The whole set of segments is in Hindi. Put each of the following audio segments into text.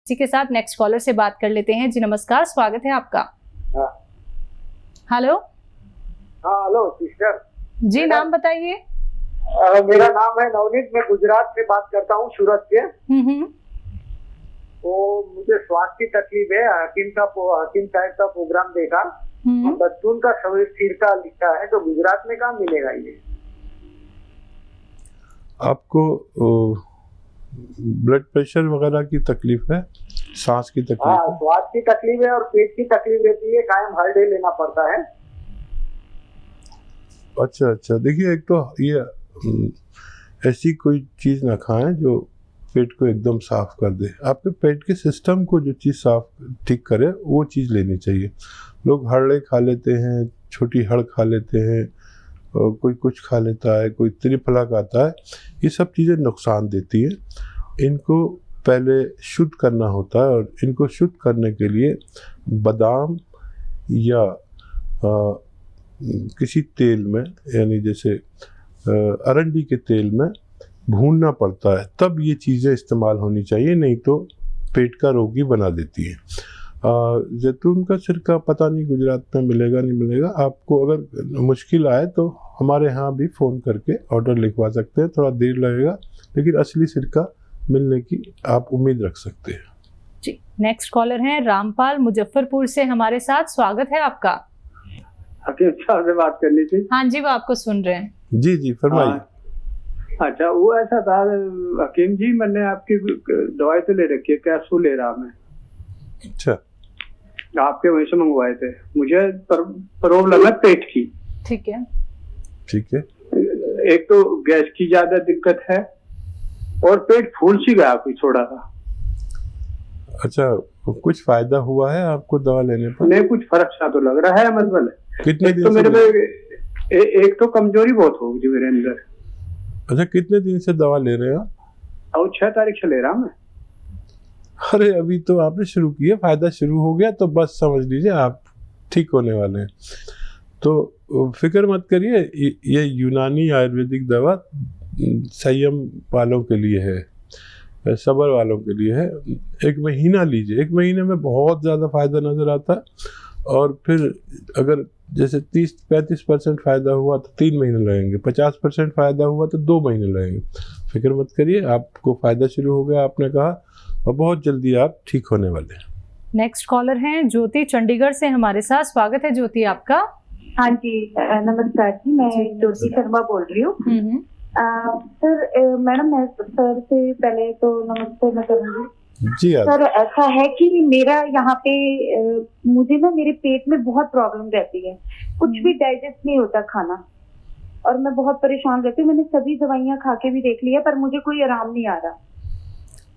इसी के साथ नेक्स्ट कॉलर से बात कर लेते हैं। जी नमस्कार, स्वागत है आपका। हेलो। हाँ हेलो सिस्टर जी, नाम बताइए। मेरा नाम है नवनीत, मैं गुजरात से बात करता हूँ, सूरत से। तो मुझे स्वास्थ्य की तकलीफ है। हकीम साहब का प्रोग्राम देखा, बच्चों का शरीर का लिखा है, तो गुजरात में कहाँ मिलेगा ये? आपको ब्लड प्रेशर वगैरह की तकलीफ है, सांस की तकलीफ है? स्वास्थ्य की तकलीफ है और पेट की तकलीफ रहती है, कायम हर डे लेना पड़ता है। अच्छा, देखिए, एक तो ये ऐसी कोई चीज़ ना खाएं जो पेट को एकदम साफ कर दे। आपके पेट के सिस्टम को जो चीज़ साफ ठीक करे वो चीज़ लेनी चाहिए। लोग हड़े खा लेते हैं, छोटी हड़ खा लेते हैं, कोई कुछ खा लेता है, कोई त्रिफला खाता है। ये सब चीज़ें नुकसान देती हैं। इनको पहले शुद्ध करना होता है, और इनको शुद्ध करने के लिए बादाम या किसी तेल में, यानी जैसे अरंडी के तेल में भूनना पड़ता है, तब ये चीज़ें इस्तेमाल होनी चाहिए, नहीं तो पेट का रोगी बना देती है। जैतून का सिरका पता नहीं गुजरात में मिलेगा नहीं मिलेगा। आपको अगर मुश्किल आए तो हमारे यहाँ भी फ़ोन करके ऑर्डर लिखवा सकते हैं, थोड़ा देर लगेगा, लेकिन असली सिरका मिलने की आप उम्मीद रख सकते हैं। जी, नेक्स्ट कॉलर हैं रामपाल मुजफ्फरपुर से हमारे साथ, स्वागत है आपका। हकीम साहब से बात करनी थी। हाँ जी, वो आपको सुन रहे हैं। जी फरमाइए। अच्छा, वो ऐसा था हकीम जी, मैंने आपकी दवाई तो ले रखी है, कैप्सूल ले रहा मैं। अच्छा, आपके वहीं से मंगवाए थे। मुझे प्रॉब्लम है पेट की। ठीक है। एक तो गैस की ज्यादा दिक्कत है और पेट फूल सी गया कोई थोड़ा सा। अच्छा, कुछ फायदा हुआ है आपको दवा लेने पर? नहीं, कुछ फर्क सा तो लग रहा है। मतलब कितने दिन तो मेरे में एक तो कमजोरी बहुत होगी मेरे अंदर। अच्छा, कितने दिन से दवा ले रहे हो? और 6 तारीख से ले रहा मैं। अरे अभी तो आपने शुरू किया, फायदा शुरू हो गया तो बस समझ लीजिए आप ठीक होने वाले हैं। तो फिक्र मत करिए, ये यूनानी आयुर्वेदिक दवा संयम वालों के लिए है, सब्र वालों के लिए है। 1 महीना लीजिए, 1 महीने में बहुत ज़्यादा फायदा नज़र आता है। और फिर अगर जैसे 30-35% फ़ायदा हुआ तो 3 महीने लगेंगे, 50% फ़ायदा हुआ तो 2 महीने लगेंगे। फिक्र मत करिए, आपको फ़ायदा शुरू हो गया आपने कहा, और बहुत जल्दी आप ठीक होने वाले हैं। नेक्स्ट कॉलर हैं ज्योति चंडीगढ़ से हमारे साथ, स्वागत है ज्योति आपका। हाँ जी, नमस्कार जी, मैं ज्योति शर्मा बोल रही हूँ। सर, मैडम मैं सर से पहले तो नमस्ते मैं करूँगी जी। सर, ऐसा है कि मेरा यहाँ पे मुझे ना मेरे पेट में बहुत प्रॉब्लम रहती है, कुछ भी डाइजेस्ट नहीं होता खाना, और मैं बहुत परेशान रहती हूँ। मैंने सभी दवाइयाँ खा के भी देख लिया, पर मुझे कोई आराम नहीं आ रहा।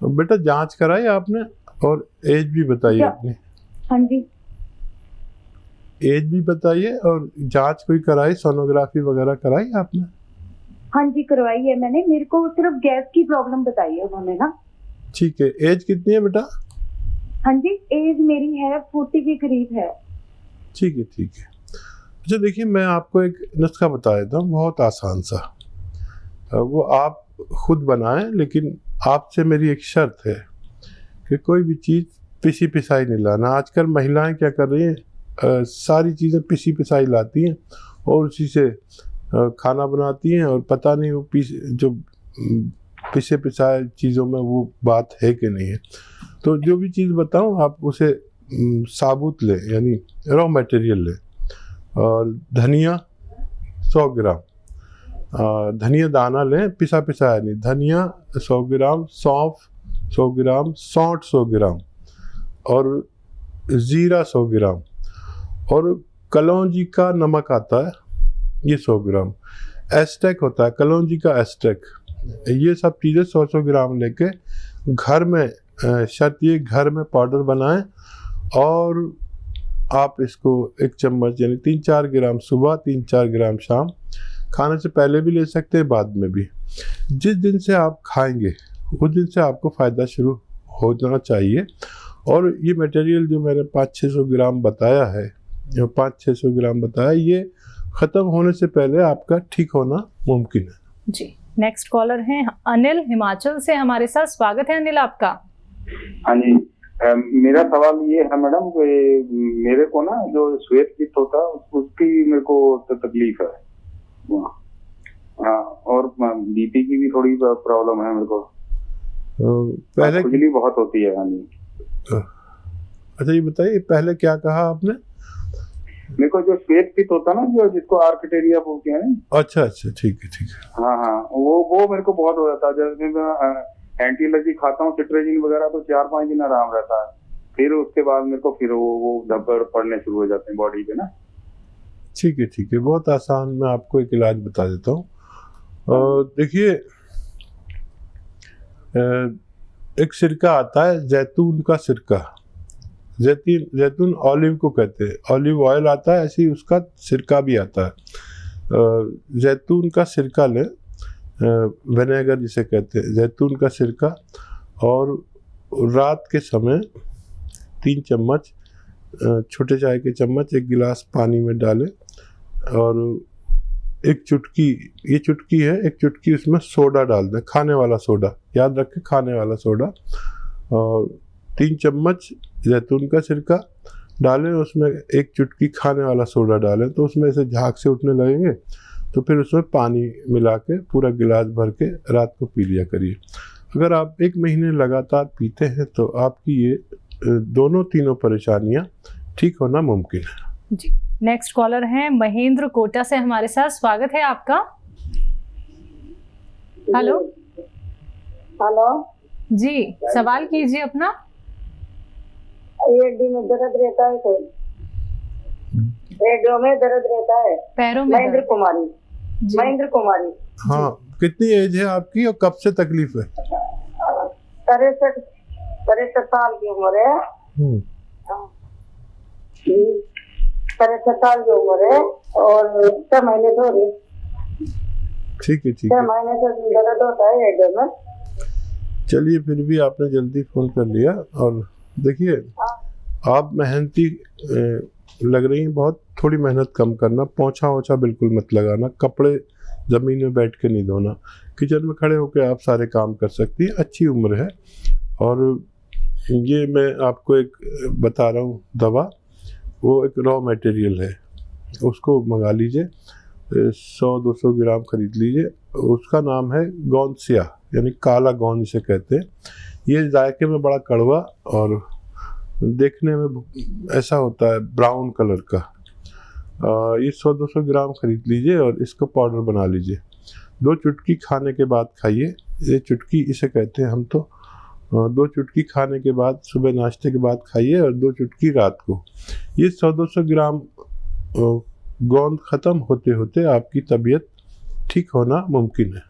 तो बेटा जांच कराई आपने, और एज भी बताइए अपनी। हाँ जी, एज भी बताइए, और जांच कोई कराई, सोनोग्राफी वगैरह कराई आपने? हाँ जी करवाई है मैंने। मेरे को सिर्फ गैस की प्रॉब्लम बताई है उन्होंने ना। ठीक है, एज कितनी है बेटा? हाँ जी, एज मेरी है 40 के करीब है। ठीक है। अच्छा देखिए, मैं आपको एक नुस्खा बता देता हूँ, बहुत आसान सा। वो आप खुद बनाएं, लेकिन आपसे मेरी एक शर्त है कि कोई भी चीज़ पिसी पिसाई नहीं लाना। आजकल महिलाएं क्या कर रही हैं, सारी चीज़ें पिसी पिसाई लाती हैं और उसी से खाना बनाती हैं, और पता नहीं वो जो पिसे पिसाए चीज़ों में वो बात है कि नहीं है। तो जो भी चीज़ बताऊं आप उसे साबुत लें, यानी रॉ मटेरियल लें। और धनिया 100 ग्राम, धनिया दाना लें, पिसा पिसाया नहीं, धनिया 100 ग्राम, सौंफ 100 ग्राम, सौंठ 100 ग्राम, और ज़ीरा 100 ग्राम, और कलौंजी का नमक आता है ये 100 ग्राम, एस्टेक होता है कलौंजी का एस्टेक। ये सब चीज़ें 100 ग्राम लेके घर में, शर्त ये घर में पाउडर बनाएं, और आप इसको 1 चम्मच यानी 3-4 ग्राम सुबह, 3-4 ग्राम शाम, खाने से पहले भी ले सकते हैं, बाद में भी। जिस दिन से आप खाएंगे उस दिन से आपको फ़ायदा शुरू होना चाहिए। और ये मटेरियल जो मैंने 500-600 ग्राम बताया है, 500-600 ग्राम बताया, ये ख़त्म होने से पहले आपका ठीक होना मुमकिन है। जी, नेक्स्ट कॉलर हैं अनिल हिमाचल से हमारे साथ, स्वागत है अनिल आपका। हाँ जी, मेरा सवाल ये है मैडम कि मेरे को ना जो श्वेत पित्त होता है उसकी मेरे को तकलीफ है। हाँ, और बीपी की भी थोड़ी प्रॉब्लम है मेरे को। पहले खुजली बहुत होती है। हाँ जी। अच्छा ये बताइए, पहले क्या कहा आपने? मेरे को जो श्वेत पित्त होता है ना, जो जिसको आर्किटेरिया बोलते हैं। अच्छा अच्छा, ठीक है ठीक है। हाँ हाँ, वो मेरे को बहुत हो जाता है। जैसे मैं एंटी एलर्जी खाता हूँ, सिट्रेजिन वगैरह, तो 4-5 दिन आराम रहता है, फिर उसके बाद मेरे को फिर वो धब्बड़ पड़ने शुरू हो जाते हैं बॉडी पे ना। ठीक है ठीक है, बहुत आसान, मैं आपको एक इलाज बता देता हूँ। देखिए, एक सिरका आता है, जैतून का सिरका। जैतून ऑलिव को कहते हैं, ऑलिव ऑयल आता है, ऐसे ही उसका सिरका भी आता है। जैतून का सिरका लें, विनेगर जिसे कहते हैं, जैतून का सिरका, और रात के समय 3 चम्मच, छोटे चाय के चम्मच 1 गिलास पानी में डालें, और एक चुटकी, ये चुटकी है, एक चुटकी उसमें सोडा डाल दें, खाने वाला सोडा, याद रखें, खाने वाला सोडा। और 3 चम्मच जैतून का सिरका डालें, उसमें 1 चुटकी खाने वाला सोडा डालें, तो उसमें से झाग से उठने लगेंगे, तो फिर उसमें पानी मिला के पूरा गिलास भर के रात को पी लिया करिए। अगर आप 1 महीने लगातार पीते हैं तो आपकी ये दोनों तीनों परेशानियां ठीक होना मुमकिन है। जी, नेक्स्ट कॉलर हैं महेंद्र कोटा से हमारे साथ, स्वागत है आपका। हेलो हेलो जी, सवाल कीजिए अपना। एडी में दर्द रहता है, कोई एडो में दर्द रहता है, पैरों में महेंद्र दर्द। कुमारी। जी। महेंद्र कुमारी। हाँ, कितनी एज है आपकी और कब से तकलीफ है? 63 साल की उम्र है। 63 साल की उम्र है, और 6 महीने से हो रही। ठीक है ठीक 6 है, महीने से दर्द होता है एडो में। चलिए, फिर भी आपने जल्दी फ़ोन कर लिया। और देखिए, आप मेहनती लग रही हैं बहुत, थोड़ी मेहनत कम करना, पोंछा वोछा बिल्कुल मत लगाना, कपड़े ज़मीन में बैठ के नहीं धोना, किचन में खड़े होकर आप सारे काम कर सकती हैं, अच्छी उम्र है। और ये मैं आपको एक बता रहा हूँ दवा, वो एक रॉ मटेरियल है, उसको मंगा लीजिए, 100-200 ग्राम खरीद लीजिए। उसका नाम है गौनसिया, यानी काला गौन इसे कहते हैं। ये जायके में बड़ा कड़वा और देखने में ऐसा होता है ब्राउन कलर का। ये 100-200 ग्राम खरीद लीजिए और इसको पाउडर बना लीजिए। 2 चुटकी खाने के बाद खाइए। ये चुटकी इसे कहते हैं हम तो। 2 चुटकी खाने के बाद, सुबह नाश्ते के बाद खाइए, और 2 चुटकी रात को। ये 100-200 ग्राम गोंद ख़त्म होते होते आपकी तबीयत ठीक होना मुमकिन है।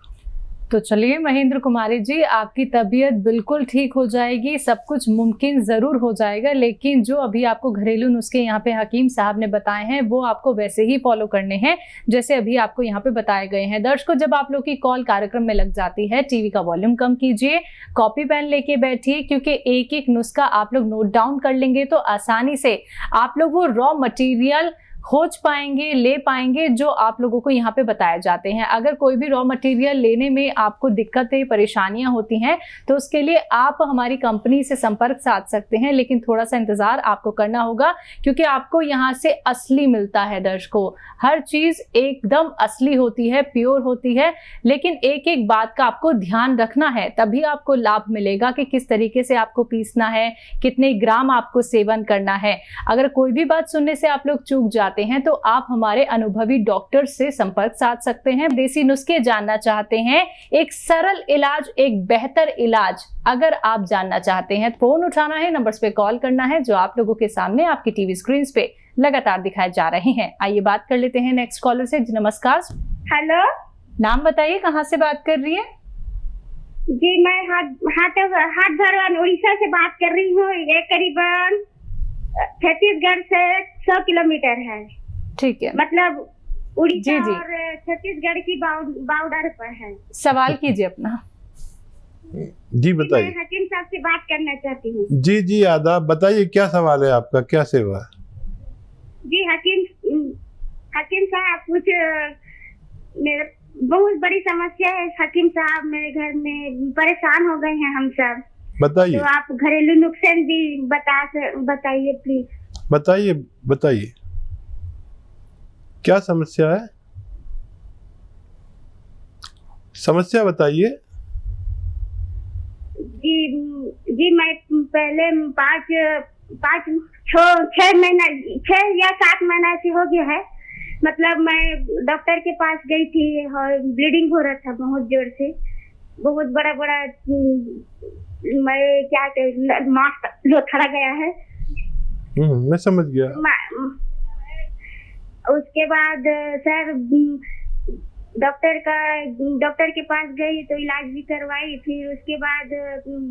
तो चलिए महेंद्र कुमारी जी, आपकी तबीयत बिल्कुल ठीक हो जाएगी, सब कुछ मुमकिन ज़रूर हो जाएगा, लेकिन जो अभी आपको घरेलू नुस्खे यहाँ पे हकीम साहब ने बताए हैं वो आपको वैसे ही फॉलो करने हैं जैसे अभी आपको यहाँ पे बताए गए हैं। दर्शकों, जब आप लोग की कॉल कार्यक्रम में लग जाती है, टीवी का वॉल्यूम कम कीजिए, कॉपी पेन लेके बैठिए, क्योंकि एक एक नुस्खा आप लोग नोट डाउन कर लेंगे तो आसानी से आप लोग वो रॉ मटीरियल खोज पाएंगे, ले पाएंगे जो आप लोगों को यहाँ पे बताए जाते हैं। अगर कोई भी रॉ मटेरियल लेने में आपको दिक्कतें, परेशानियां होती हैं तो उसके लिए आप हमारी कंपनी से संपर्क साध सकते हैं, लेकिन थोड़ा सा इंतजार आपको करना होगा, क्योंकि आपको यहाँ से असली मिलता है। दर्शकों, हर चीज एकदम असली होती है, प्योर होती है, लेकिन एक एक बात का आपको ध्यान रखना है, तभी आपको लाभ मिलेगा कि किस तरीके से आपको पीसना है, कितने ग्राम आपको सेवन करना है। अगर कोई भी बात सुनने से आप लोग चूक जाते हैं तो आप हमारे अनुभवी डॉक्टर से संपर्क साध सकते हैं। देसी नुस्खे जानना चाहते हैं, एक सरल इलाज, एक बेहतर इलाज अगर आप जानना चाहते हैं, फोन उठाना है, नंबर्स पे कॉल करना है जो आप लोगों के सामने आपकी टीवी स्क्रीन पे लगातार दिखाए जा रहे हैं। आइए बात कर लेते हैं नेक्स्ट कॉलर से। जी नमस्कार। हेलो, नाम बताइए, कहाँ से बात कर रही है? जी मैं हाथ भरवान उड़ीसा से बात कर रही हूँ। ये करीबन छत्तीसगढ़ से 100 किलोमीटर है। ठीक है, मतलब उड़ीसा जी। और छत्तीसगढ़ की बॉर्डर पर है। सवाल कीजिए अपना। जी बताइए। मैं हकीम साहब से बात करना चाहती हूँ। जी जी, आदाब, बताइए क्या सवाल है आपका, क्या सेवा है? जी हकीम साहब, कुछ मेरे बहुत बड़ी समस्या है। हकीम साहब, मेरे घर में परेशान हो गए हैं हम सब। बताइए। तो आप घरेलू नुस्खे भी बताइए प्लीज। बताइए बताइए, क्या समस्या है? समस्या बताइए। जी जी, मैं पहले 6 या 7 महीना से हो गया है। मतलब मैं डॉक्टर के पास गई थी और ब्लीडिंग हो रहा था बहुत जोर से, बहुत बड़ा बड़ा, मैं क्या मास्क जो खड़ा गया है। मैं समझ गया। उसके बाद सर डॉक्टर के पास गई तो इलाज भी करवाई। फिर उसके बाद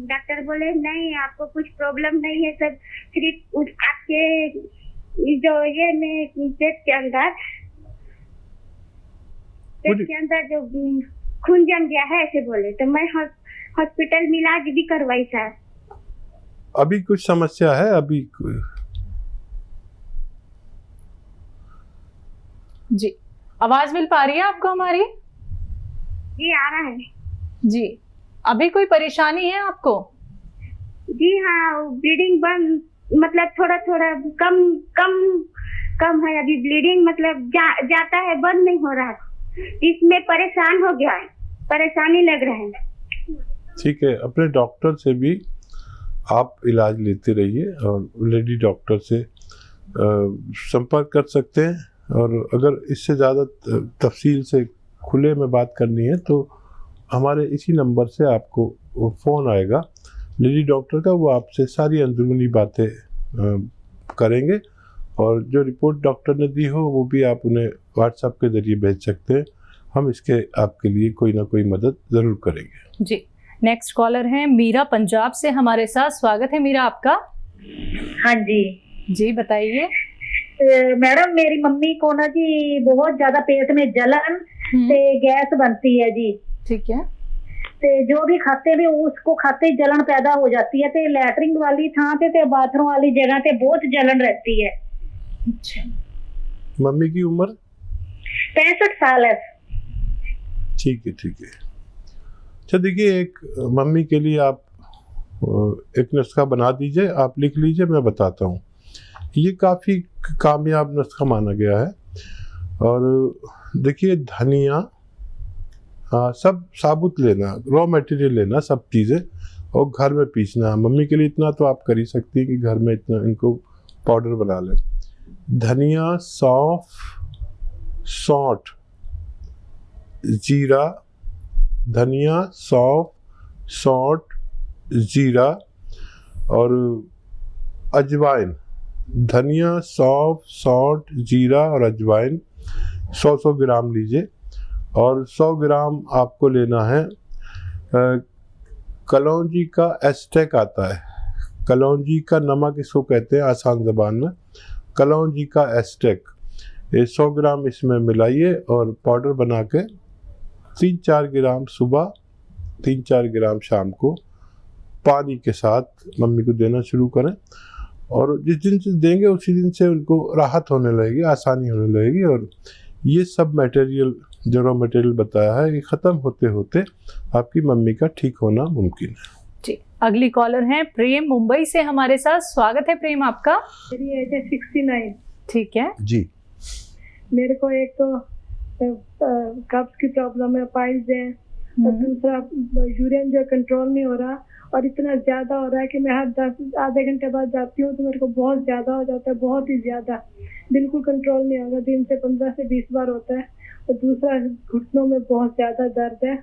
डॉक्टर बोले नहीं, आपको कुछ प्रॉब्लम नहीं है, सब सिर्फ आपके जो ये में पेट के अंदर जो खून जम गया है ऐसे बोले। तो मैं हॉस्पिटल में इलाज भी करवाई सर। अभी कुछ समस्या है? अभी जी, आवाज मिल पा रही है आपको हमारी? जी आ रहा है जी। अभी कोई परेशानी है आपको? जी हाँ, ब्लीडिंग बंद, मतलब थोड़ा थोड़ा कम है अभी ब्लीडिंग, मतलब जाता है, बंद नहीं हो रहा। इसमें परेशान हो गया है, परेशानी लग रहा है। ठीक है, अपने डॉक्टर से भी आप इलाज लेते रहिए और लेडी डॉक्टर से संपर्क कर सकते हैं। और अगर इससे ज़्यादा तफसील से खुले में बात करनी है तो हमारे इसी नंबर से आपको फ़ोन आएगा लेडी डॉक्टर का, वो आपसे सारी अंदरूनी बातें करेंगे। और जो रिपोर्ट डॉक्टर ने दी हो वो भी आप उन्हें व्हाट्सएप के ज़रिए भेज सकते हैं। हम इसके आपके लिए कोई ना कोई मदद ज़रूर करेंगे। जी, नेक्स्ट कॉलर हैं मीरा पंजाब से हमारे साथ। स्वागत है मीरा आपका। हाँ जी जी बताइए। मैडम, मेरी मम्मी को ना जी बहुत ज्यादा पेट में जलन ते गैस बनती है जी। ठीक है। ते जो भी खाते भी उसको खाते ही जलन पैदा हो जाती है। ते लैटरिन वाली थां ते बाथरूम वाली जगह ते बहुत जलन रहती है। अच्छा। मम्मी की उम्र 65 साल है। ठीक है ठीक है। अच्छा देखिए, एक मम्मी के लिए आप एक नुस्खा बना दीजिए, आप लिख लीजिए, मैं बताता हूँ। ये काफ़ी कामयाब नुस्खा माना गया है। और देखिए, धनिया सब साबुत लेना, रॉ मटेरियल लेना, सब चीज़ें, और घर में पीसना। मम्मी के लिए इतना तो आप कर ही सकती हैं कि घर में इतना इनको पाउडर बना लें। धनिया, सौंफ, सौंठ, जीरा, धनिया, सौंफ, सौंठ, जीरा और अजवाइन। धनिया, सौंफ, सौंठ, जीरा और अजवाइन 100 ग्राम लीजिए। और 100 ग्राम आपको लेना है कलौंजी का एस्टेक आता है। कलौंजी का नमक इसको कहते हैं आसान ज़बान में, कलौंजी का एस्टेक। ये 100 ग्राम इसमें मिलाइए और पाउडर बना के 3-4 ग्राम सुबह, 3-4 ग्राम शाम को पानी के साथ मम्मी को देना शुरू करें। और जिस दिन से देंगे उसी दिन से उनको राहत होने लगेगी, आसानी होने लगेगी। और ये सब मटेरियल, जो रॉ मटेरियल बताया है, ये ख़त्म होते होते आपकी मम्मी का ठीक होना मुमकिन है। जी, अगली कॉलर हैं प्रेम मुंबई से हमारे साथ। स्वागत है प्रेम आपका। मेरी एज है 69। ठीक है जी। मेरे को एक तो कब्ज की प्रॉब्लम है, पाइल्स है, और दूसरा यूरिन जो कंट्रोल नहीं हो रहा, और इतना ज्यादा हो रहा है कि मैं हर आधे घंटे बाद जाती हूँ तो मेरे को बहुत ज्यादा हो जाता है, बहुत ही ज्यादा, बिल्कुल कंट्रोल नहीं होगा। दिन से 15 से 20 बार होता है। और दूसरा घुटनों में बहुत ज्यादा दर्द है।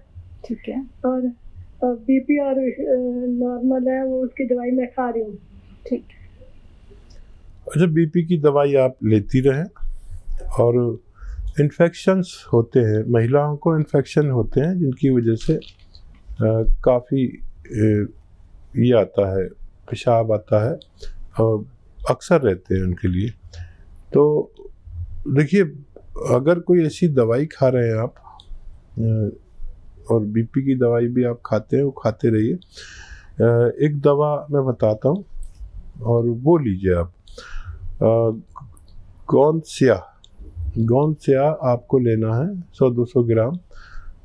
ठीक है। और बीपी और नॉर्मल है, वो उसकी दवाई मैं खा रही हूँ। ठीक। अच्छा, बीपी की दवाई आप लेती रहें। और इन्फेक्शंस होते हैं, महिलाओं को इन्फेक्शन होते हैं जिनकी वजह से काफ़ी ये आता है, पेशाब आता है, और अक्सर रहते हैं उनके लिए। तो देखिए, अगर कोई ऐसी दवाई खा रहे हैं आप, और बीपी की दवाई भी आप खाते हैं, वो खाते रहिए। एक दवा मैं बताता हूँ और वो लीजिए आप, गोंद स्या आपको लेना है 100-200 ग्राम।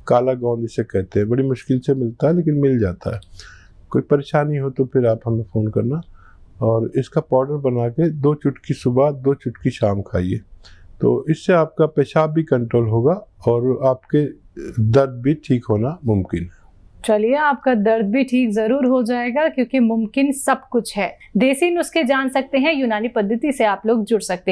काला गोंद इसे कहते हैं, बड़ी मुश्किल से मिलता है लेकिन मिल जाता है। कोई परेशानी हो तो फिर आप हमें फ़ोन करना। और इसका पाउडर बना के 2 चुटकी सुबह 2 चुटकी शाम खाइए, तो इससे आपका पेशाब भी कंट्रोल होगा और आपके दर्द भी ठीक होना मुमकिन है। चलिए, आपका दर्द भी ठीक जरूर हो जाएगा, क्योंकि मुमकिन सब कुछ है। देसी नुस्खे जान सकते हैं, यूनानी पद्धति से आप लोग जुड़ सकते हैं।